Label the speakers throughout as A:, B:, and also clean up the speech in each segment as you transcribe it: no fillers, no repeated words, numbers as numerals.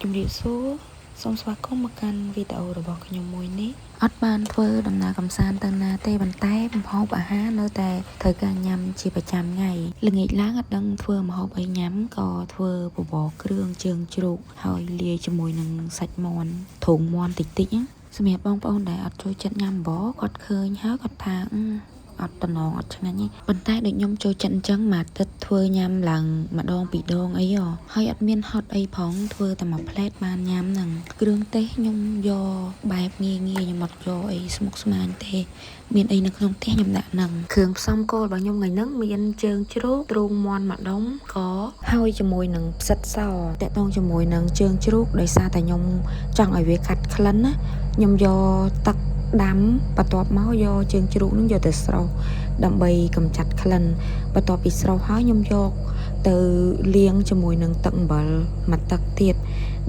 A: ជំរាបសួរសូមស្វាគមន៍មកកាន់វីដេអូរបស់ខ្ញុំមួយនេះអត់បានធ្វើដំណើរកំសាន្តទៅណាទេប៉ុន្តែម្ហូបអាហារនៅតែត្រូវការញ៉ាំជាប្រចាំថ្ងៃល្ងាចឡើងអត់ដឹងធ្វើម្ហូបអីញ៉ាំក៏ធ្វើបបរគ្រឿងជើងជ្រូកហើយលាយជាមួយនឹងសាច់មាន់ទ្រូងមាន់តិចតិចសម្រាប់បងប្អូនដែលអត់ចូលចិត្តញ៉ាំបបរគាត់ឃើញហើយគាត់ថាអត់តំណងអត់ឆ្ងាញ់ទេប៉ុន្តែដូចខ្ញុំចូលចិត្តអញ្ចឹងមកទឹកធ្វើញ៉ាំឡើងម្ដងពីរដងអីហើយអត់មានហត់អីផងធ្វើតែមួយផ្លែតបានញ៉ាំហ្នឹងគ្រឿងទេសខ្ញុំយកបែបងាយខ្ញុំអត់យកអីស្មុគស្មាញទេមានអីនៅក្នុងផ្ទះខ្ញុំដាក់ហ្នឹងគ្រឿងផ្សំគោលរបស់ខ្ញុំថ្ងៃហ្នឹងមានជើងជ្រូកទ្រូងមាន់ម្ដុំក៏ហើយជាមួយនឹងផ្សិតសតាក់ទងជាមួយនឹងជើងជ្រូកដោយសារតែខ្ញុំចង់ឲ្យវាកាត់ក្លិនណាខ្ញុំយកទឹកដាំបន្ទាប់មកយកជើងជ្រូកនឹងយកទៅស្រុះដើម្បីកម្ចាត់ក្លិនបន្ទាប់ពីស្រុះហើយខ្ញុំយកទៅលាងជាមួយនឹងទឹកអំបិលមួយទឹកទៀត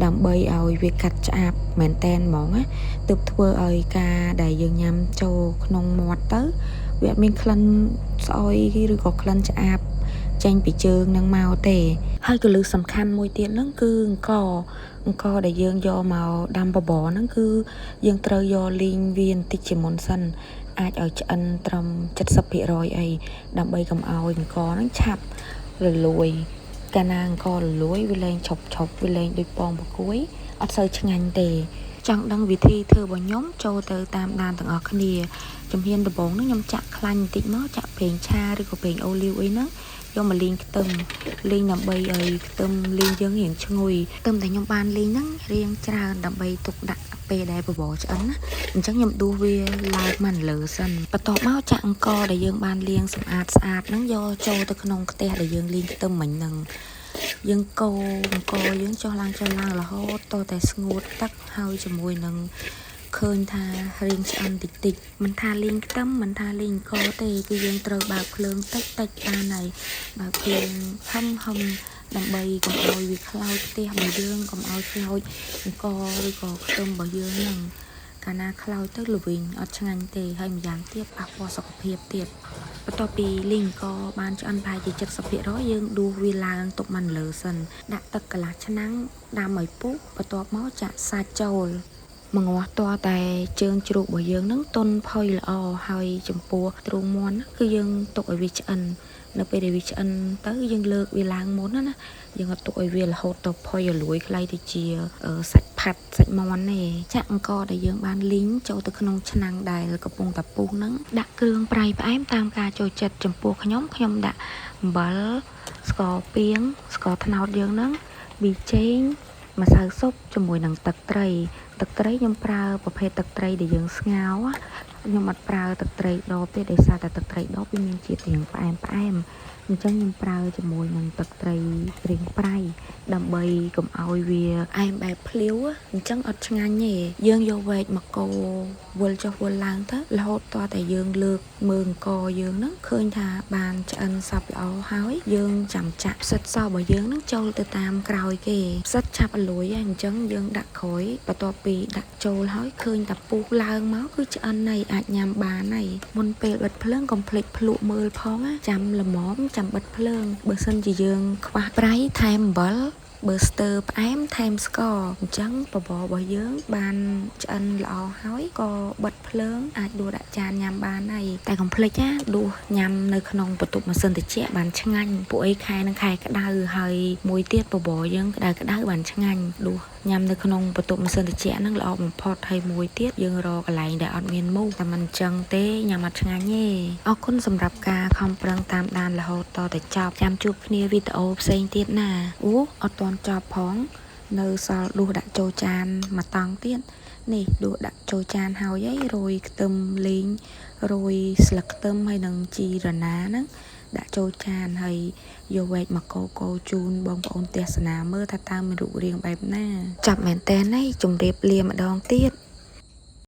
A: ដើម្បីឲ្យវាកាត់ឆ្អាបមែនតែនហ្មងណាទើបធ្វើឲ្យការដែលយើងញ៉ាំចូលក្នុងមាត់ទៅវាអត់មានក្លិនស្អុយឬក៏ក្លិនឆ្អាបចេញពីជើងនឹងមកទេហើយកលឹះសំខាន់មួយទៀតហ្នឹងគឺអង្ករដែលយើងយកមកដាំបបរហ្នឹងគឺយើងត្រូវយកលីងវាបន្តិចជាមុនសិនអាចឲ្យឆ្អិនត្រឹម 70% អីដើម្បីកុំឲ្យអង្ករហ្នឹងឆាប់រលួយកាលណាអង្កររលួយវាលែងឈប់វាលែងដូចពងប្រគួយអត់សូវឆ្ងាញ់ទេចង់ដឹងវិធីធ្វើរបស់ខ្ញុំចូលទៅតាមដានទាំងអស់គ្នាជំហានដំបូងហ្នឹងខ្ញុំចាក់ខ្លាញ់បន្តិចមកចាក់ប្រេងឆាឬក៏ប្រេងអូលីវអីហ្នឹងយកមកលីងខ្ទឹមលីងដើម្បីឲ្យខ្ទឹមលីងយើងរៀងឈ្ងុយខ្ទឹមដែលខ្ញុំបានលីងហ្នឹងរៀងច្រើនដើម្បីទុកដាក់ពេលដែលបបរឆ្អិនណាអញ្ចឹងខ្ញុំដួសវាឡើងមកលើសិនបន្ទាប់មកចាក់អង្ករដែលយើងបានលាងសម្អាតស្អាតហ្នឹងយកចូលទៅក្នុងខ្ទះដែលយើងលីងខ្ទឹមមិញហ្នឹងយើងកូរអង្ករយើងចុះឡើងរហូតតតែស្ងួតទឹកហើយជាមួយនឹងឃើញថារៀងឆ្អិនតិចមិនថាលីងខ្ទឹមមិនថាលីងអង្ករទេគឺយើងត្រូវបើកភ្លើងតិចបានហើយបើកភ្លើងហឹមដើម្បីកុំឲ្យវាខ្លោចផ្ទះរបស់យើងកុំឲ្យខ្លោចអង្ករឬក៏ខ្ទឹមរបស់យើងហ្នឹងកាលណាខ្លោចទៅល្វីងអត់ឆ្ងាញ់ទេហើយម្យ៉ាងទៀតប៉ះពាល់សុខភាពទៀតបន្ទាប់ពីលីងអង្ករបានឆ្អិនប្រហែលជា 70% យើងដួសវាឡើងទុកមកលើសិនដាក់ទឹកកន្លះឆ្នាំងដាំឲ្យពុះបន្ទាប់មកចាក់សាច់ចូលមកងាស់តតែជើងជ្រូករបស់យើងហ្នឹងទន់ផុយល្អហើយចំពោះទ្រូងមាន់គឺយើងទុកឲ្យវាឆ្អិននៅពេលដែលវាឆ្អិនទៅយើងលើកវាឡើងមុនណាយើងអត់ទុកឲ្យវារហូតទៅផុយរលួយខ្លៃទៅជាសាច់ផាត់សាច់មាន់ទេចាក់អង្ករដែលយើងបានលីងចូលទៅក្នុងឆ្នាំងដែលកំពុងតែពុះហ្នឹងដាក់គ្រឿងប្រៃផ្អែមតាមការចូលចិត្តចំពោះខ្ញុំដាក់អំបិលស្ករពាងស្ករត្នោតយើងហ្នឹងប៊ីចេងម្សៅស៊ុបជាមួយនឹងទឹកត្រីខ្ញុំប្រើប្រភេទទឹកត្រីដែលយើងស្ងោរខ្ញុំអត់ប្រើទឹកត្រីដបទេដោយសារតែទឹកត្រីដបវាមានជាតិរាងផ្អែមអញ្ចឹងខ្ញុំប្រើជាមួយនឹងទឹកត្រីរាងប្រៃដើម្បីកុំឲ្យវាអែមបែបភ្លាវអញ្ចឹងអត់ឆ្ងាញ់ទេយើងយកវែកមកកូរវិលចុះវិលឡើងទៅរហូតតតែយើងលើកមើលអង្ករយើងហ្នឹងឃើញថាបានឆ្អិនសព្វល្អហើយយើងចាំចាក់ផ្សិតសរបស់យើងហ្នឹងចូលទៅតាមក្រោយគេផ្សិតឆាប់អលួយអញ្ចឹងយើងដាក់ក្រោយបន្ទាប់ពីដាក់ចូលហើយឃើញតែពុះឡើងមកគឺឆ្អិនហើយអាចញ៉ាំបានហើយមុនពេលបិទភ្លើងកុំភ្លេចភ្លក់មើលផងណាចាំល្មមចាំបិទភ្លើងបើសិនជាយើងខ្វះប្រៃថែមអំបិលបើស្ទើផ្អែមថែមស្ករអញ្ចឹងបបររបស់យើងបានឆ្អិនល្អហើយក៏បិទភ្លើងអាចដួសដាក់ចានញ៉ាំបានហើយតែកុំភ្លេចណាដួសញ៉ាំនៅក្នុងបន្ទប់ម៉ាស៊ីនត្រជាក់បានឆ្ងាញ់ពួកអីខែនឹងខែក្តៅហើយមួយទៀតបបរយើងក្តៅបានឆ្ងាញ់ដួសញ៉ាំនៅក្នុងបន្ទប់ម៉ាស៊ីនត្រជាក់ហ្នឹងល្អបំផុតហើយមួយទៀតយើងរកកន្លែងដែលអត់មានមូសតែមិនអញ្ចឹងទេញ៉ាំអត់ឆ្ងាញ់ទេអរគុណសម្រាប់ការខំប្រឹងតាមដានរហូតតតែចប់ចាំជួបគ្នាវីដេអូផ្សេងទៀតណាអត់ទាន់ចប់ផងនៅសល់ដួសដាក់ចូលចានមួយតង់ទៀតនេះដួសដាក់ចូលចានហើយរោយខ្ទឹមលីងរោយស្លឹកខ្ទឹមហើយនឹងជីរណាហ្នឹងដាក់ចូលចានហើយយកវែកមកកូរជូនបងប្អូនទស្សនាមើលថាតើមានរូបរាងបែបណាចាប់មែនតើជម្រាបលាម្ដងទៀត